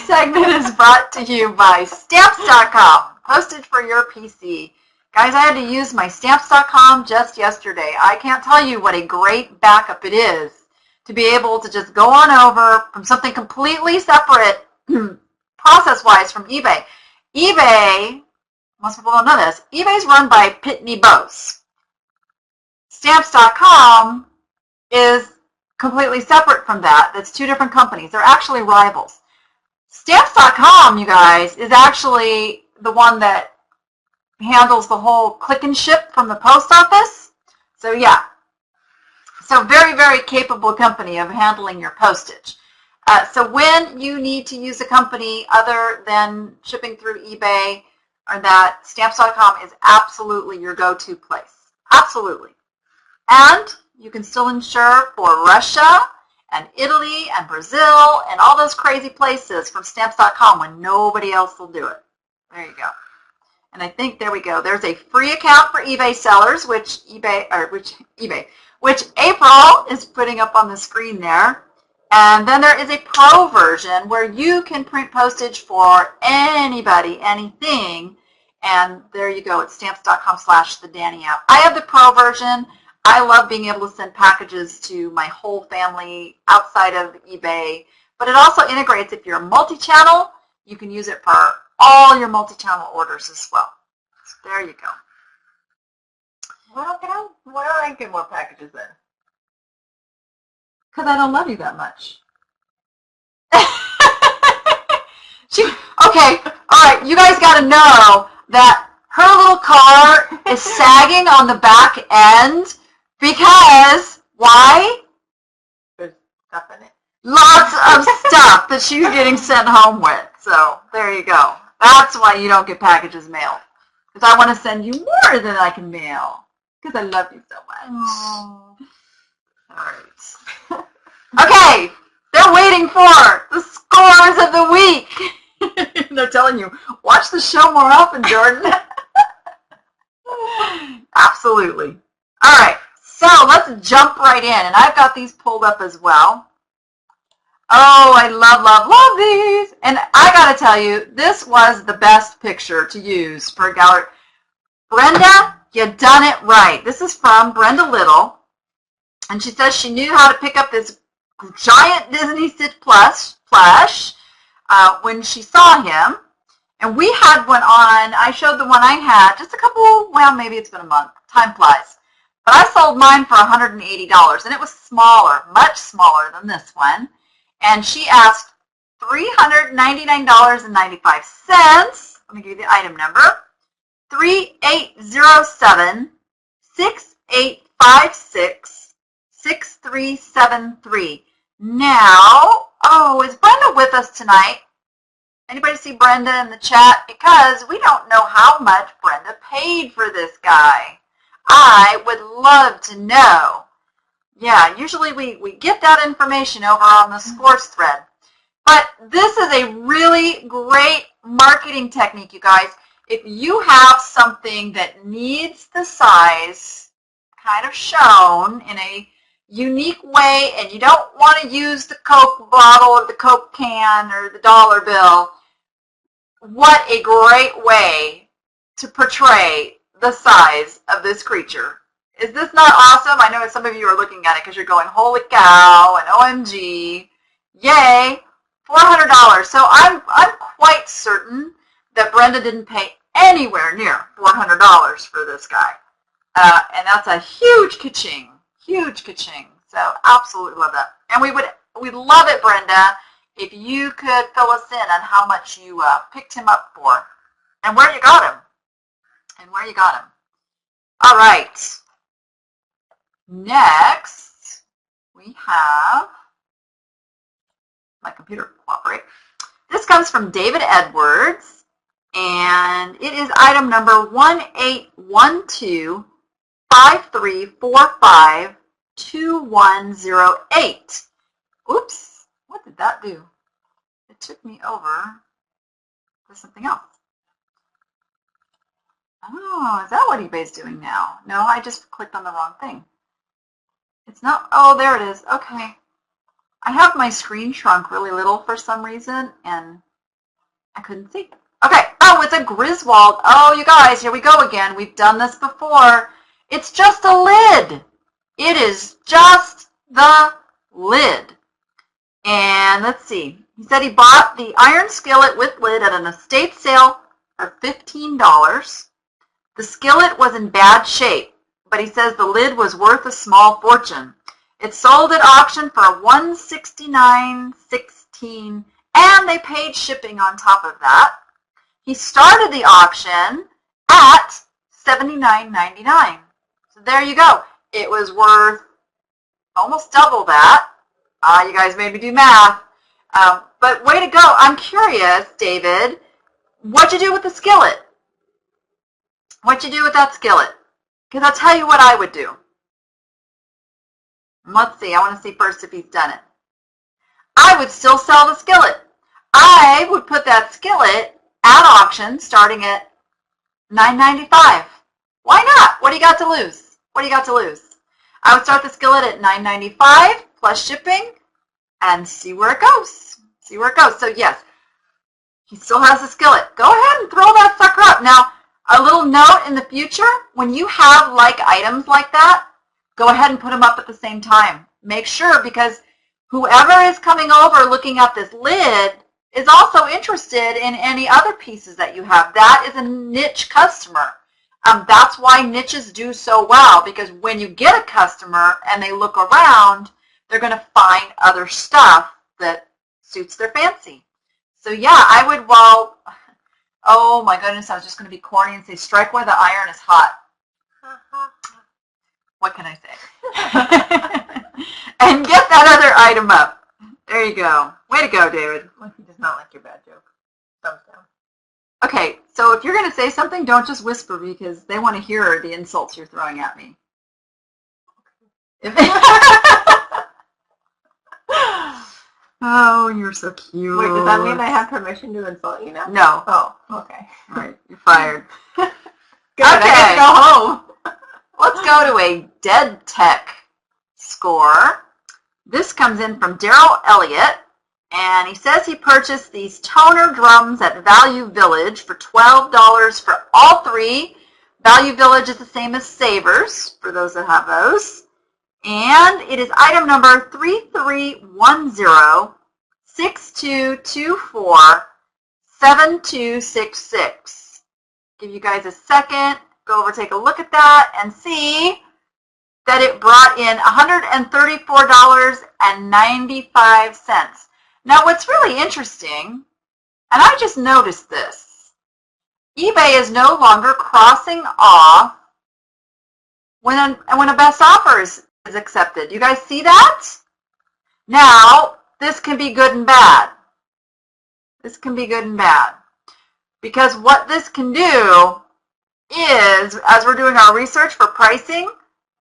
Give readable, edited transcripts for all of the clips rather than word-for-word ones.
segment is brought to you by Stamps.com, postage for your PC. Guys, I had to use my Stamps.com just yesterday. I can't tell you what a great backup it is to be able to just go on over from something completely separate, process-wise, from eBay. eBay, most people don't know this, eBay is run by Pitney Bowes. Stamps.com is completely separate from that. That's two different companies. They're actually rivals. Stamps.com, you guys, is actually the one that handles the whole click and ship from the post office. So yeah, so very, very capable company of handling your postage. So when you need to use a company other than shipping through eBay or that, Stamps.com is absolutely your go-to place. Absolutely. And you can still insure for Russia and Italy and Brazil and all those crazy places from Stamps.com when nobody else will do it. There you go. And I think, there we go. There's a free account for eBay sellers, which April is putting up on the screen there. And then there is a pro version where you can print postage for anybody, anything. And there you go. It's stamps.com/the-Danni app. I have the pro version. I love being able to send packages to my whole family outside of eBay, but it also integrates, if you're a multi-channel, you can use it for all your multi-channel orders as well. So there you go. Well, why don't I get more packages then? Because I don't love you that much. Okay, all right, you guys got to know that her little car is sagging on the back end. Because, why? There's stuff in it. Lots of stuff that she's getting sent home with. So, there you go. That's why you don't get packages mailed. Because I want to send you more than I can mail. Because I love you so much. Aww. All right. Okay. They're waiting for the scores of the week. They're telling you, watch the show more often, Jordan. Absolutely. All right. So let's jump right in, and I've got these pulled up as well. Oh, I love, love, love these. And I got to tell you, this was the best picture to use for a gallery. Brenda, you done it right. This is from Brenda Little, and she says she knew how to pick up this giant Disney Stitch plush when she saw him. And we had one on, I showed the one I had just a couple, well, maybe it's been a month. Time flies. But I sold mine for $180, and it was smaller, much smaller than this one. And she asked $399.95. Let me give you the item number. 3807-6856-6373. Now, oh, is Brenda with us tonight? Anybody see Brenda in the chat? Because we don't know how much Brenda paid for this guy. I would love to know. Yeah, usually we get that information over on the scores thread. But this is a really great marketing technique, you guys. If you have something that needs the size kind of shown in a unique way, and you don't want to use the Coke bottle or the Coke can or the dollar bill, what a great way to portray the size of this creature. Is this not awesome? I know some of you are looking at it because you're going, holy cow, and OMG, yay, $400. So I'm quite certain that Brenda didn't pay anywhere near $400 for this guy. And that's a huge ka-ching, huge ka-ching. So absolutely love that. And we'd love it, Brenda, if you could fill us in on how much you picked him up for and where you got him. All right. Next, we have, my computer cooperate. This comes from David Edwards, and it is item number 181253452108. Oops, what did that do? It took me over to something else. Oh, is that what eBay's doing now? No, I just clicked on the wrong thing. It's not, oh, there it is. Okay. I have my screen shrunk really little for some reason, and I couldn't see. Okay. Oh, it's a Griswold. Oh, you guys, here we go again. We've done this before. It's just a lid. It is just the lid. And let's see. He said he bought the iron skillet with lid at an estate sale for $15. The skillet was in bad shape, but he says the lid was worth a small fortune. It sold at auction for $169.16, and they paid shipping on top of that. He started the auction at $79.99. So there you go. It was worth almost double that. You guys made me do math. But way to go. I'm curious, David, what'd you do with the skillet? What'd you do with that skillet? Because I'll tell you what I would do. Let's see. I want to see first if he's done it. I would still sell the skillet. I would put that skillet at auction starting at $9.95. Why not? What do you got to lose? What do you got to lose? I would start the skillet at $9.95 plus shipping and see where it goes. See where it goes. So yes, he still has the skillet. Go ahead and throw that sucker up. Now, a little note in the future, when you have like items like that, go ahead and put them up at the same time. Make sure, because whoever is coming over looking at this lid is also interested in any other pieces that you have. That is a niche customer. That's why niches do so well, because when you get a customer and they look around, they're going to find other stuff that suits their fancy. So yeah, I would, oh my goodness, I was just going to be corny and say strike while the iron is hot. What can I say? And get that other item up. There you go. Way to go, David. He does not like your bad joke. Thumbs down. Okay, so if you're going to say something, don't just whisper, because they want to hear the insults you're throwing at me. Oh, you're so cute. Wait, does that mean I have permission to insult you now? No. Oh, okay. All right, you're fired. Good, Okay. I get to go home. Let's go to a dead tech score. This comes in from Daryl Elliott, and he says he purchased these toner drums at Value Village for $12 for all three. Value Village is the same as Savers, for those that have those. And it is item number 3310-6224-7266. Give you guys a second. Go over, take a look at that, and see that it brought in $134.95. Now, what's really interesting, and I just noticed this, eBay is no longer crossing off when a best offer is accepted. You guys see that? Now, this can be good and bad. This can be good and bad. Because what this can do is, as we're doing our research for pricing,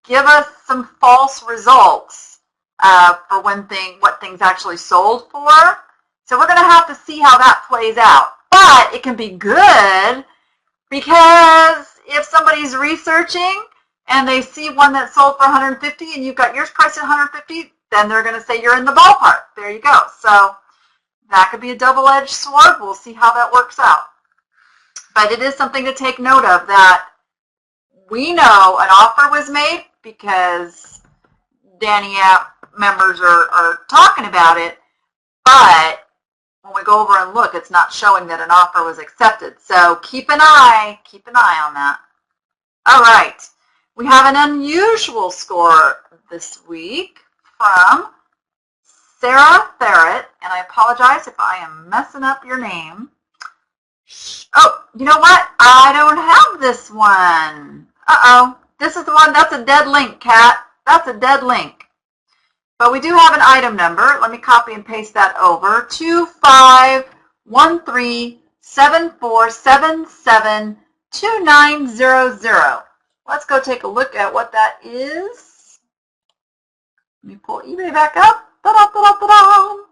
give us some false results for what things actually sold for. So we're going to have to see how that plays out. But it can be good, because if somebody's researching and they see one that sold for $150 and you've got yours priced at $150, then they're going to say you're in the ballpark. There you go. So that could be a double-edged sword. We'll see how that works out. But it is something to take note of, that we know an offer was made because Danni app members are talking about it, but when we go over and look, it's not showing that an offer was accepted. So keep an eye on that. All right. We have an unusual score this week from Sarah Barrett, and I apologize if I am messing up your name. Oh, you know what? I don't have this one. Uh-oh. This is the one. That's a dead link, Kat. That's a dead link. But we do have an item number. Let me copy and paste that over. 251374772900. Let's go take a look at what that is. Let me pull eBay back up. Ta-da-ta-da-ta-da.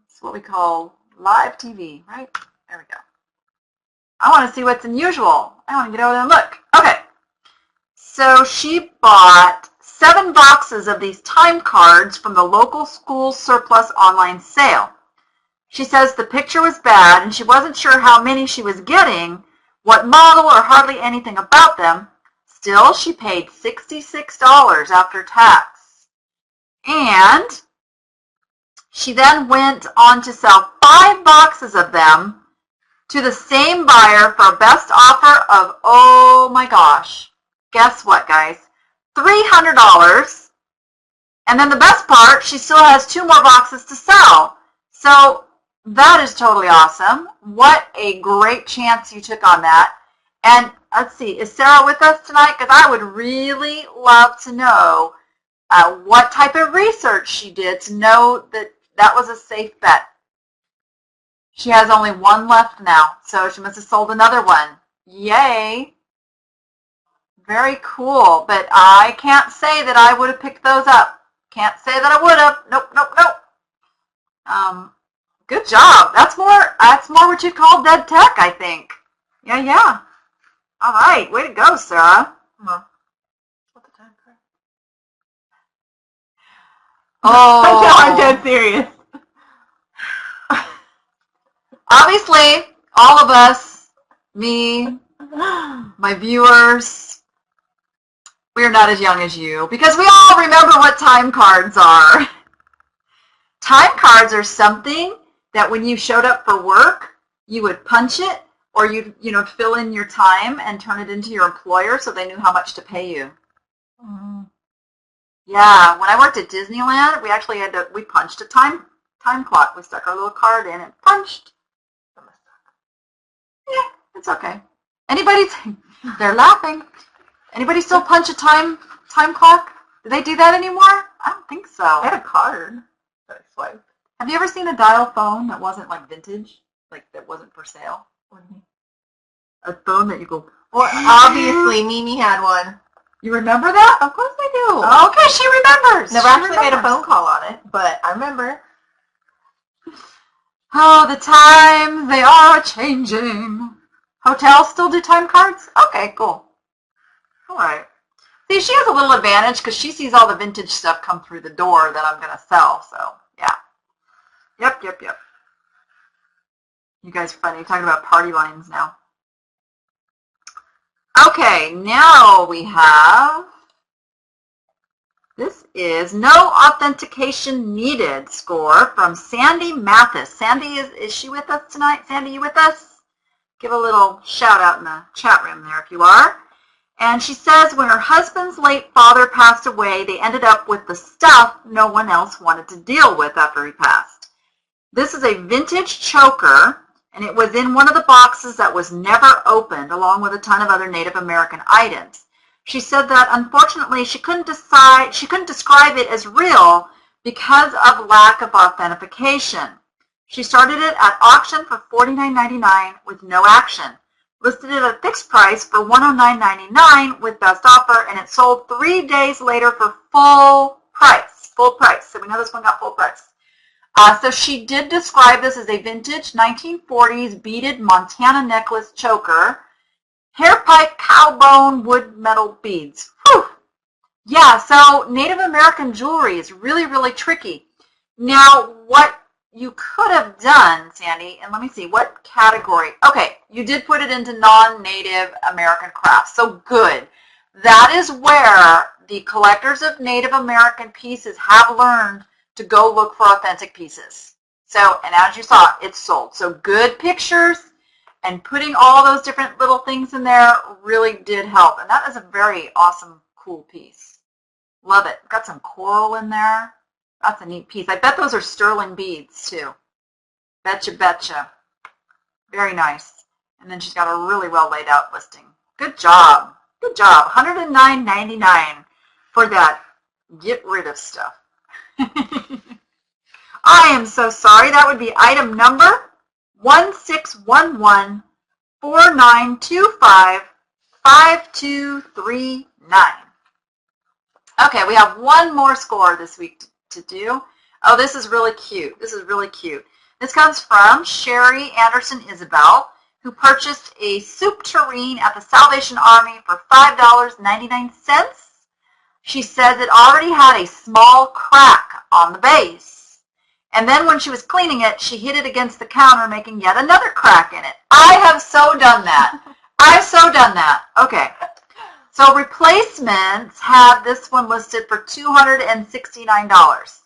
It's what we call live TV, right? There we go. I want to see what's unusual. I want to get over there and look. Okay. So she bought 7 boxes of these time cards from the local school surplus online sale. She says the picture was bad and she wasn't sure how many she was getting, what model, or hardly anything about them. Still, she paid $66 after tax. And she then went on to sell 5 boxes of them to the same buyer for a best offer of, oh my gosh, guess what, guys? $300. And then the best part, she still has 2 more boxes to sell. So that is totally awesome. What a great chance you took on that. And let's see, is Sarah with us tonight? Because I would really love to know what type of research she did to know that that was a safe bet. She has only 1 left now, so she must have sold another one. Yay. Very cool, but I can't say that I would have picked those up. Can't say that I would have. Nope, nope, nope. Good job. That's more what you'd call dead tech, I think. Yeah. All right, way to go, Sarah. What's the time card? Oh. No, I'm dead serious. Obviously, all of us, me, my viewers, we're not as young as you because we all remember what time cards are. Time cards are something that when you showed up for work, you would punch it or you'd fill in your time and turn it into your employer so they knew how much to pay you. Mm-hmm. Yeah, when I worked at Disneyland, we actually we punched a time clock. We stuck our little card in and punched. Yeah, it's okay. They're laughing. Anybody still punch a time clock? Do they do that anymore? I don't think so. I had a card that I swiped. Have you ever seen a dial phone that wasn't like vintage? Like that wasn't for sale? A phone that you go... Well, obviously, Mimi had one. You remember that? Of course I do. Okay, she remembers. Never actually made a phone call on it, but I remember. Oh, the times, they are changing. Hotels still do time cards? Okay, cool. All right. See, she has a little advantage because she sees all the vintage stuff come through the door that I'm going to sell. So, yeah. Yep. You guys are funny. You're talking about party lines now. Okay, now we have, this is no authentication needed score from Sandy Mathis. Sandy, is she with us tonight? Sandy, you with us? Give a little shout out in the chat room there if you are. And she says when her husband's late father passed away, they ended up with the stuff no one else wanted to deal with after he passed. This is a vintage choker, and it was in one of the boxes that was never opened, along with a ton of other Native American items. She said that unfortunately she couldn't describe it as real because of lack of authentication. She started it at auction for $49.99 with no action. Listed it at a fixed price for $109.99 with best offer, and it sold 3 days later for full price. Full price. So we know this one got full price. So she did describe this as a vintage 1940s beaded Montana necklace choker, hairpipe, cowbone, wood metal beads. Whew. Yeah, so Native American jewelry is really, really tricky. Now, what you could have done, Sandy, and let me see, what category? Okay, you did put it into non-Native American crafts, so good. That is where the collectors of Native American pieces have learned to go look for authentic pieces. So, and as you saw, it's sold. So good pictures and putting all those different little things in there really did help. And that is a very awesome, cool piece. Love it. Got some coral in there. That's a neat piece. I bet those are sterling beads too. Betcha. Very nice. And then she's got a really well laid out listing. Good job. Good job. $109.99 for that get rid of stuff. I am so sorry. That would be item number 1611-4925-5239. Okay, we have one more score this week to do. Oh, this is really cute. This is really cute. This comes from Sherry Anderson Isabel, who purchased a soup tureen at the Salvation Army for $5.99. She says it already had a small crack on the base, And then when she was cleaning it, she hit it against the counter, making yet another crack in it. I have so done that. I've so done that. Okay. So replacements have this one listed for $269.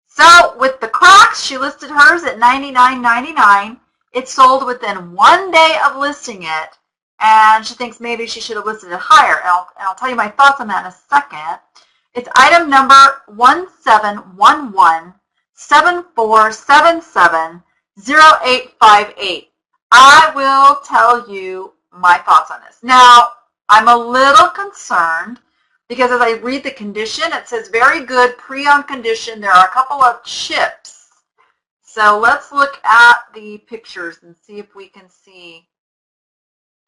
So with the cracks, she listed hers at $99.99. It sold within 1 day of listing it, and she thinks maybe she should have listed it higher. And I'll tell you my thoughts on that in a second. It's item number 1711-7477-0858. I will tell you my thoughts on this. Now, I'm a little concerned because as I read the condition, it says very good pre-owned condition. There are a couple of chips. So let's look at the pictures and see if we can see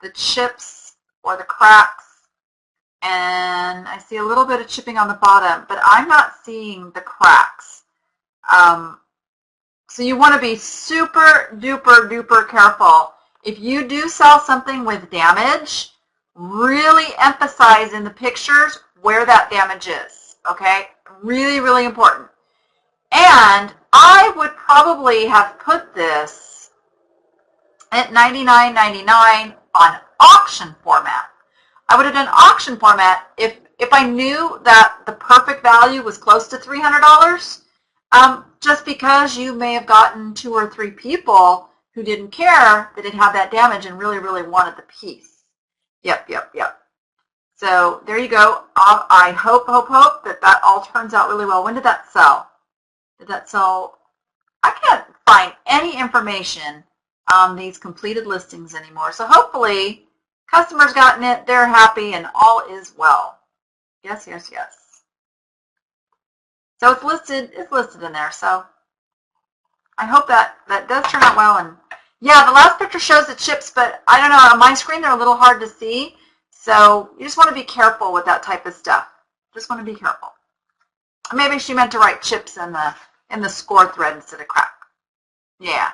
the chips or the cracks. And I see a little bit of chipping on the bottom, but I'm not seeing the cracks. So you want to be super duper duper careful. If you do sell something with damage, really emphasize in the pictures where that damage is, okay? Really, really important. And I would probably have put this at $99.99 on auction format. I would have done auction format if I knew that the perfect value was close to $300, just because you may have gotten 2 or 3 people who didn't care that it had that damage and really, really wanted the piece. Yep. So there you go. I hope that all turns out really well. When did that sell? Did that sell? I can't find any information on these completed listings anymore. So hopefully customers gotten it, they're happy, and all is well. Yes. So it's listed in there. So I hope that does turn out well. And yeah, the last picture shows the chips, but I don't know, on my screen they're a little hard to see. So you just want to be careful with that type of stuff. Just want to be careful. Maybe she meant to write chips in the score thread instead of crack. Yeah,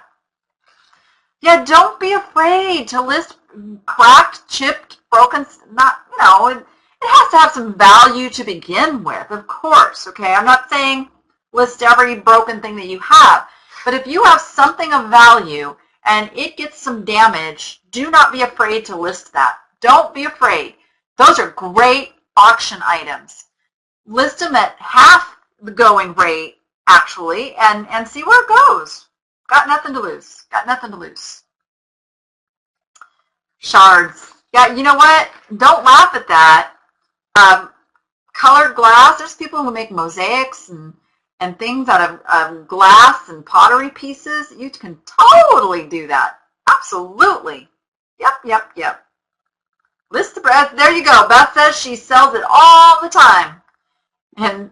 don't be afraid to list cracked, chipped, broken, it has to have some value to begin with, of course, okay? I'm not saying list every broken thing that you have, but if you have something of value and it gets some damage, do not be afraid to list that. Don't be afraid. Those are great auction items. List them at half the going rate, actually, and see where it goes. Got nothing to lose. Shards. Yeah, you know what? Don't laugh at that. Colored glass. There's people who make mosaics and things out of glass and pottery pieces. You can totally do that. Absolutely. Yep. List the bread. There you go. Beth says she sells it all the time. And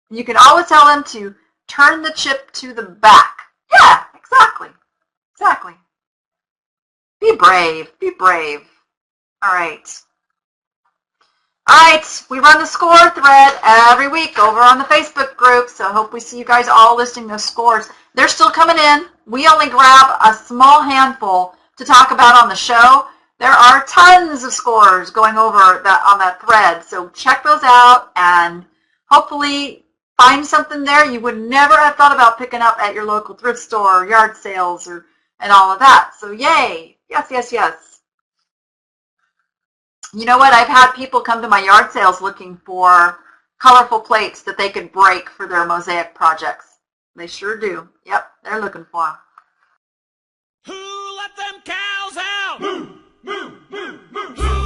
you can always tell them to turn the chip to the back. Yeah, exactly. Be brave. All right, we run the score thread every week over on the Facebook group, so I hope we see you guys all listing those scores. They're still coming in. We only grab a small handful to talk about on the show. There are tons of scores going over on that thread, so check those out and hopefully find something there you would never have thought about picking up at your local thrift store or yard sales and all of that. So yay. Yes. You know what? I've had people come to my yard sales looking for colorful plates that they could break for their mosaic projects. They sure do. Yep, they're looking for them. Who let them cows out? Moo, moo, moo, moo.